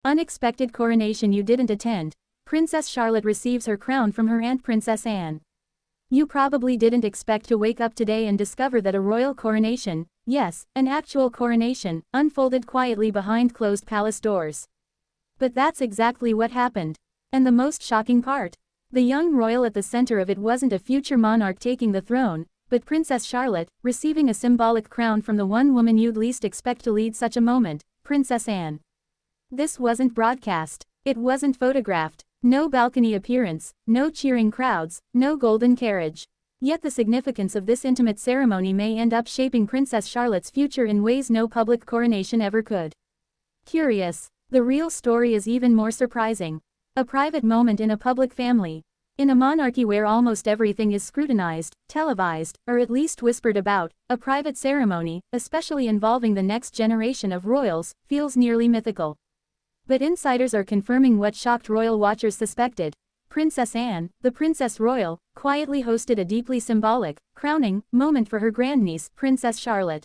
Unexpected coronation you didn't attend. Princess Charlotte receives her crown from her aunt Princess Anne. You probably didn't expect to wake up today and discover that a royal coronation, yes, an actual coronation, unfolded quietly behind closed palace doors. But that's exactly what happened. And the most shocking part. The young royal at the center of it wasn't a future monarch taking the throne, but Princess Charlotte, receiving a symbolic crown from the one woman you'd least expect to lead such a moment, Princess Anne. This wasn't broadcast. It wasn't photographed. No balcony appearance, no cheering crowds, no golden carriage. Yet the significance of this intimate ceremony may end up shaping Princess Charlotte's future in ways no public coronation ever could. Curious. The real story is even more surprising. A private moment in a public family. In a monarchy where almost everything is scrutinized, televised, or at least whispered about, a private ceremony, especially involving the next generation of royals, feels nearly mythical. But insiders are confirming what shocked royal watchers suspected. Princess Anne, the Princess Royal, quietly hosted a deeply symbolic, crowning, moment for her grandniece, Princess Charlotte.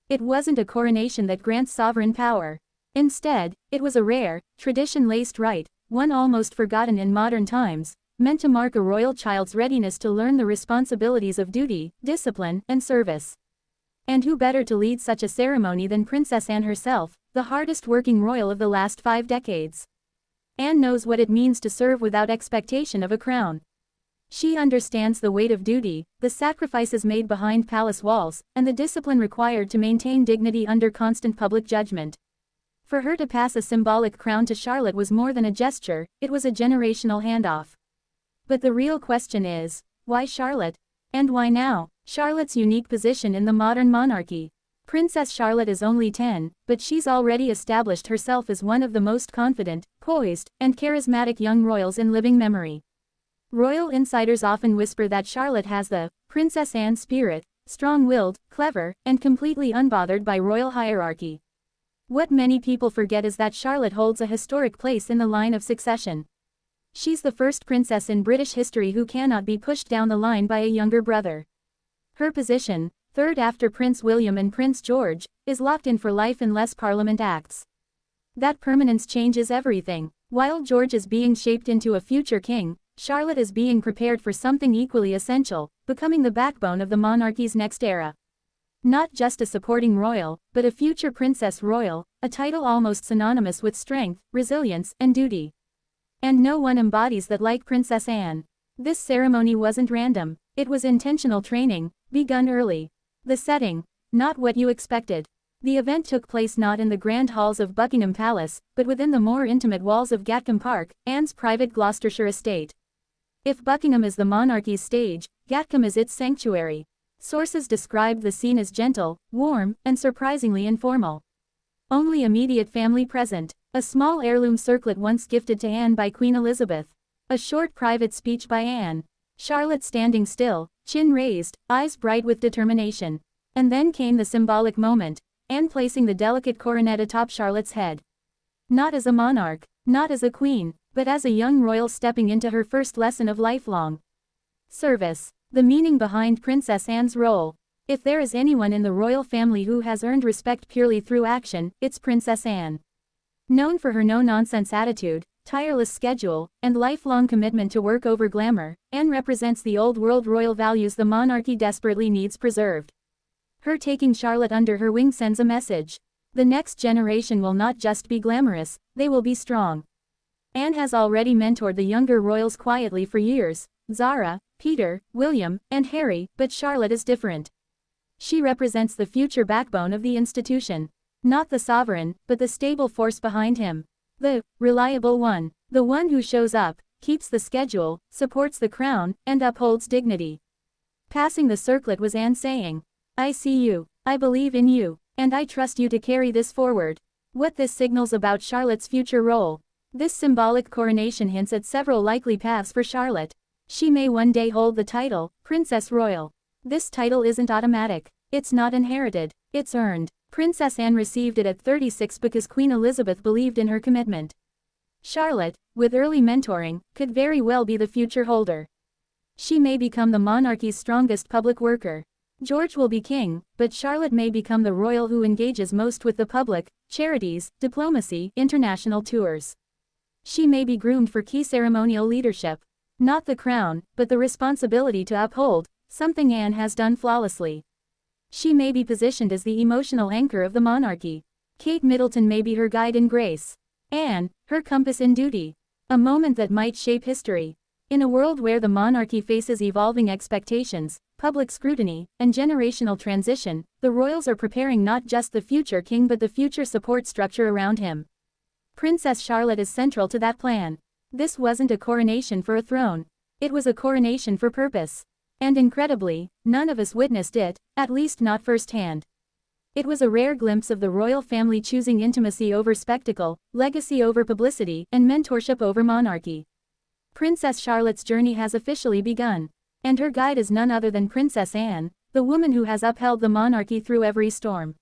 It wasn't a coronation that grants sovereign power. Instead, it was a rare, tradition-laced rite, one almost forgotten in modern times, meant to mark a royal child's readiness to learn the responsibilities of duty, discipline, and service. And who better to lead such a ceremony than Princess Anne herself, the hardest-working royal of the last 5 decades. Anne knows what it means to serve without expectation of a crown. She understands the weight of duty, the sacrifices made behind palace walls, and the discipline required to maintain dignity under constant public judgment. For her to pass a symbolic crown to Charlotte was more than a gesture, it was a generational handoff. But the real question is, why Charlotte? And why now? Charlotte's unique position in the modern monarchy. Princess Charlotte is only 10, but she's already established herself as one of the most confident, poised, and charismatic young royals in living memory. Royal insiders often whisper that Charlotte has the Princess Anne spirit, strong-willed, clever, and completely unbothered by royal hierarchy. What many people forget is that Charlotte holds a historic place in the line of succession. She's the first princess in British history who cannot be pushed down the line by a younger brother. Her position, third after Prince William and Prince George, is locked in for life unless Parliament acts. That permanence changes everything. While George is being shaped into a future king, Charlotte is being prepared for something equally essential, becoming the backbone of the monarchy's next era. Not just a supporting royal, but a future princess royal, a title almost synonymous with strength, resilience, and duty. And no one embodies that like Princess Anne. This ceremony wasn't random, it was intentional training, begun early. The setting, not what you expected. The event took place not in the grand halls of Buckingham Palace, but within the more intimate walls of Gatcombe Park, Anne's private Gloucestershire estate. If Buckingham is the monarchy's stage, Gatcombe is its sanctuary. Sources described the scene as gentle, warm, and surprisingly informal. Only immediate family present. A small heirloom circlet once gifted to Anne by Queen Elizabeth. A short private speech by Anne. Charlotte standing still, chin raised, eyes bright with determination. And then came the symbolic moment, Anne placing the delicate coronet atop Charlotte's head. Not as a monarch, not as a queen, but as a young royal stepping into her first lesson of lifelong service. The meaning behind Princess Anne's role. If there is anyone in the royal family who has earned respect purely through action, it's Princess Anne. Known for her no-nonsense attitude, tireless schedule, and lifelong commitment to work over glamour, Anne represents the old-world royal values the monarchy desperately needs preserved. Her taking Charlotte under her wing sends a message. The next generation will not just be glamorous, they will be strong. Anne has already mentored the younger royals quietly for years, Zara, Peter, William, and Harry, but Charlotte is different. She represents the future backbone of the institution. Not the sovereign, but the stable force behind him. The reliable one. The one who shows up, keeps the schedule, supports the crown, and upholds dignity. Passing the circlet was Anne saying, "I see you, I believe in you, and I trust you to carry this forward." What this signals about Charlotte's future role. This symbolic coronation hints at several likely paths for Charlotte. She may one day hold the title, Princess Royal. This title isn't automatic. It's not inherited. It's earned. Princess Anne received it at 36 because Queen Elizabeth believed in her commitment. Charlotte, with early mentoring, could very well be the future holder. She may become the monarchy's strongest public worker. George will be king, but Charlotte may become the royal who engages most with the public, charities, diplomacy, international tours. She may be groomed for key ceremonial leadership. Not the crown, but the responsibility to uphold, something Anne has done flawlessly. She may be positioned as the emotional anchor of the monarchy. Kate Middleton may be her guide in grace. Anne, her compass in duty. A moment that might shape history. In a world where the monarchy faces evolving expectations, public scrutiny, and generational transition, the royals are preparing not just the future king but the future support structure around him. Princess Charlotte is central to that plan. This wasn't a coronation for a throne. It was a coronation for purpose. And incredibly, none of us witnessed it, at least not firsthand. It was a rare glimpse of the royal family choosing intimacy over spectacle, legacy over publicity, and mentorship over monarchy. Princess Charlotte's journey has officially begun. And her guide is none other than Princess Anne, the woman who has upheld the monarchy through every storm.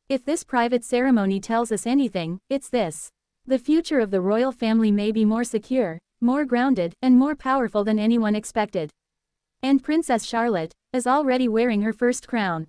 If this private ceremony tells us anything, it's this. The future of the royal family may be more secure, more grounded, and more powerful than anyone expected. And Princess Charlotte is already wearing her first crown.